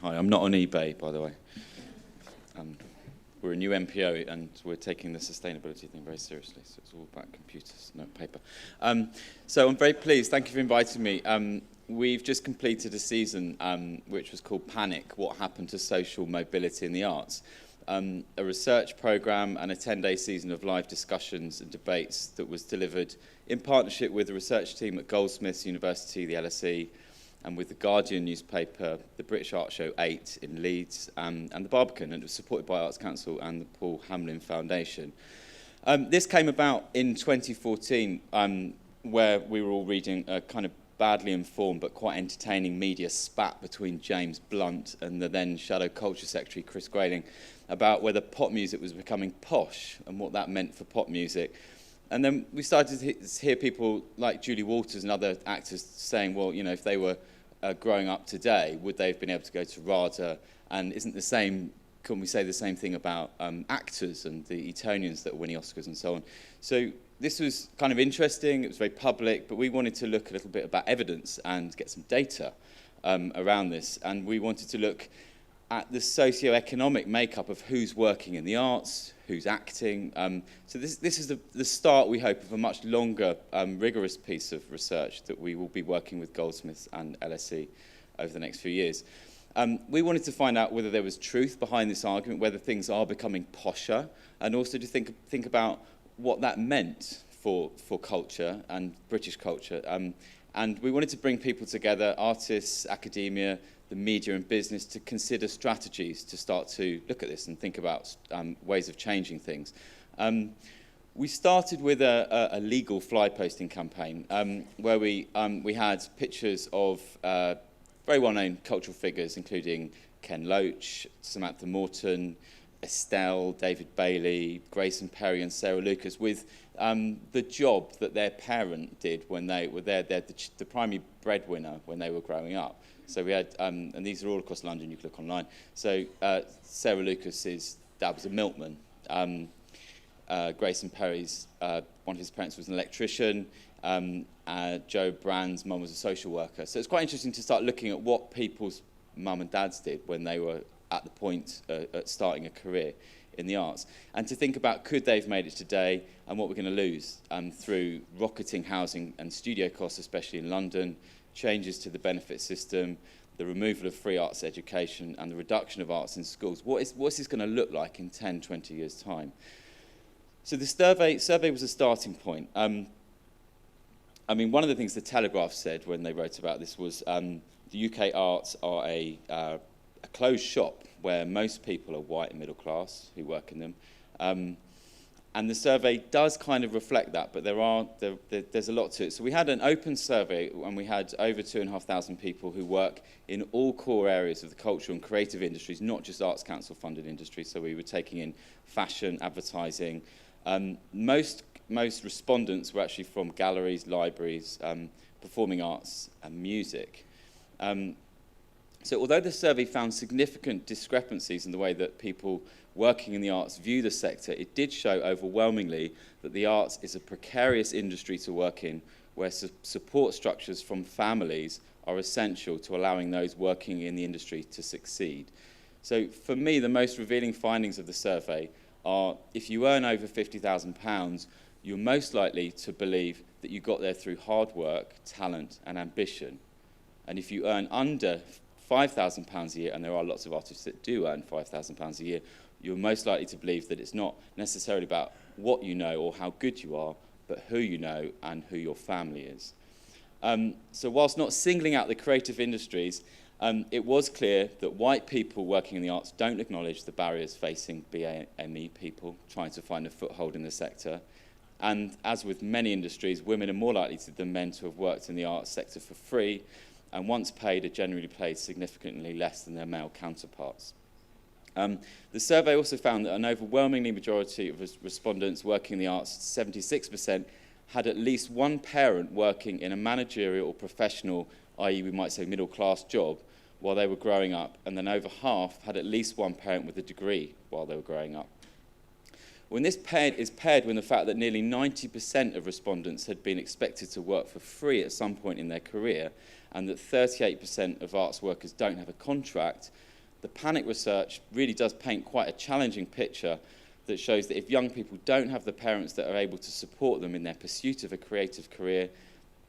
Hi, I'm not on eBay, by the way. We're a new MPO, and we're taking the sustainability thing very seriously, so it's all about computers, not paper. So I'm very pleased. Thank you for inviting me. We've just completed a season which was called Panic, What Happened to Social Mobility in the Arts. A research programme and a 10-day season of live discussions and debates that was delivered in partnership with the research team at Goldsmiths University, the LSE, and with the Guardian newspaper, the British Art Show 8 in Leeds, and the Barbican, and it was supported by Arts Council and the Paul Hamlin Foundation. This came about in 2014, where we were all reading a kind of badly informed but quite entertaining media spat between James Blunt and the then Shadow Culture Secretary, Chris Grayling, about whether pop music was becoming posh and what that meant for pop music. And then we started to hear people like Julie Walters and other actors saying, well, you know, if they were growing up today, would they have been able to go to RADA? And couldn't we say the same thing about actors and the Etonians that are winning Oscars and so on? So this was kind of interesting, it was very public, but we wanted to look a little bit about evidence and get some data around this. And we wanted to look at the socio-economic makeup of who's working in the arts, who's acting. So this is the start, we hope, of a much longer, rigorous piece of research that we will be working with Goldsmiths and LSE over the next few years. We wanted to find out whether there was truth behind this argument, whether things are becoming posher, and also to think about what that meant for culture and British culture. And we wanted to bring people together, artists, academia, the media and business, to consider strategies to start to look at this and think about ways of changing things. We started with a legal fly posting campaign where we had pictures of very well-known cultural figures, including Ken Loach, Samantha Morton, Estelle, David Bailey, Grayson Perry and Sarah Lucas, with the job that their parent did when they were there. They're the primary breadwinner when they were growing up. So we had, and these are all across London, you can look online. So Sarah Lucas's dad was a milkman. Grayson Perry's, one of his parents was an electrician. Joe Brand's mum was a social worker. So it's quite interesting to start looking at what people's mum and dads did when they were at the point at starting a career in the arts, and to think about could they have made it today and what we're going to lose through rocketing housing and studio costs, especially in London, changes to the benefit system, the removal of free arts education and the reduction of arts in schools. What's this going to look like in 10, 20 years' time? So the survey was a starting point. I mean, one of the things the Telegraph said when they wrote about this was the UK arts are a closed shop where most people are white and middle class who work in them. And the survey does kind of reflect that, but there's a lot to it. So we had an open survey, and we had over 2,500 people who work in all core areas of the cultural and creative industries, not just Arts Council funded industries. So we were taking in fashion, advertising. Most respondents were actually from galleries, libraries, performing arts and music. So although the survey found significant discrepancies in the way that people working in the arts view the sector, it did show overwhelmingly that the arts is a precarious industry to work in, where support structures from families are essential to allowing those working in the industry to succeed. So for me, the most revealing findings of the survey are if you earn over £50,000, you're most likely to believe that you got there through hard work, talent and ambition. And if you earn under £5,000 a year, and there are lots of artists that do earn £5,000 a year, you're most likely to believe that it's not necessarily about what you know or how good you are, but who you know and who your family is. So whilst not singling out the creative industries, it was clear that white people working in the arts don't acknowledge the barriers facing BAME people trying to find a foothold in the sector. And as with many industries, women are more likely than men to have worked in the arts sector for free, and once paid are generally paid significantly less than their male counterparts. The survey also found that an overwhelmingly majority of respondents working in the arts, 76%, had at least one parent working in a managerial or professional, i.e. we might say middle-class job, while they were growing up, and then over half had at least one parent with a degree while they were growing up. When this is paired with the fact that nearly 90% of respondents had been expected to work for free at some point in their career, and that 38% of arts workers don't have a contract, the panic research really does paint quite a challenging picture that shows that if young people don't have the parents that are able to support them in their pursuit of a creative career,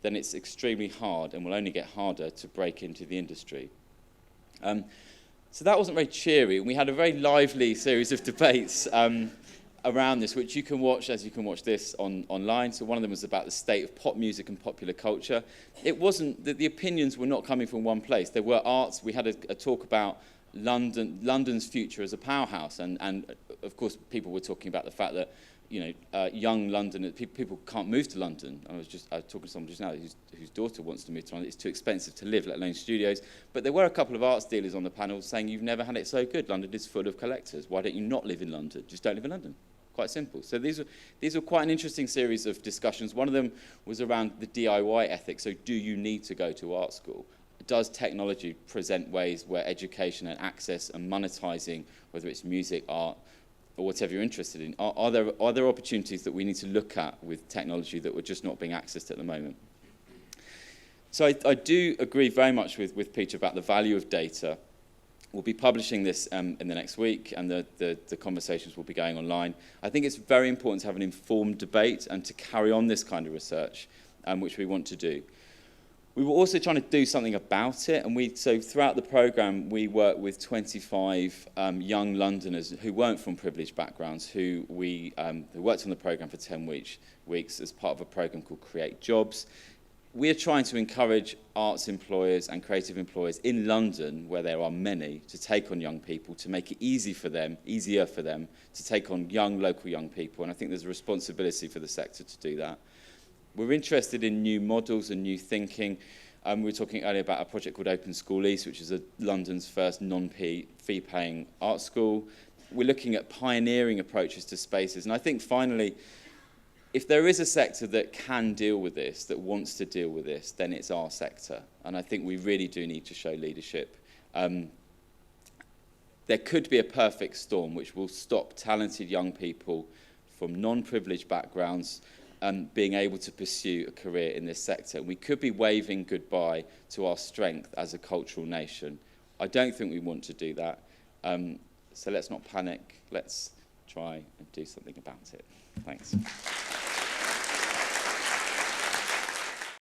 then it's extremely hard and will only get harder to break into the industry. So that wasn't very cheery. We had a very lively series of debates around this, which you can watch as you can watch this online. So one of them was about the state of pop music and popular culture. It wasn't that the opinions were not coming from one place. There were arts. We had a talk about London's future as a powerhouse, and of course people were talking about the fact that young London people can't move to London. I was talking to someone just now whose daughter wants to move to London. It's too expensive to live, let alone studios. But there were a couple of arts dealers on the panel saying you've never had it so good. London is full of collectors. Why don't you not live in London? Just don't live in London. Quite simple. So these were quite an interesting series of discussions. One of them was around the DIY ethic. So do you need to go to art school? Does technology present ways where education and access and monetizing, whether it's music, art, or whatever you're interested in, are there opportunities that we need to look at with technology that we're just not being accessed at the moment? So I do agree very much with Peter about the value of data. We'll be publishing this in the next week, and the conversations will be going online. I think it's very important to have an informed debate and to carry on this kind of research, which we want to do. We were also trying to do something about it, and so throughout the programme, we worked with 25 young Londoners who weren't from privileged backgrounds, who worked on the programme for 10 weeks as part of a programme called Create Jobs. We are trying to encourage arts employers and creative employers in London, where there are many, to take on young people, to make it easier for them to take on local young people, and I think there's a responsibility for the sector to do that. We're interested in new models and new thinking. We were talking earlier about a project called Open School East, which is London's first non-fee-paying art school. We're looking at pioneering approaches to spaces. And I think, finally, if there is a sector that can deal with this, that wants to deal with this, then it's our sector. And I think we really do need to show leadership. There could be a perfect storm which will stop talented young people from non-privileged backgrounds being able to pursue a career in this sector. We could be waving goodbye to our strength as a cultural nation. I don't think we want to do that. So let's not panic. Let's try and do something about it. Thanks.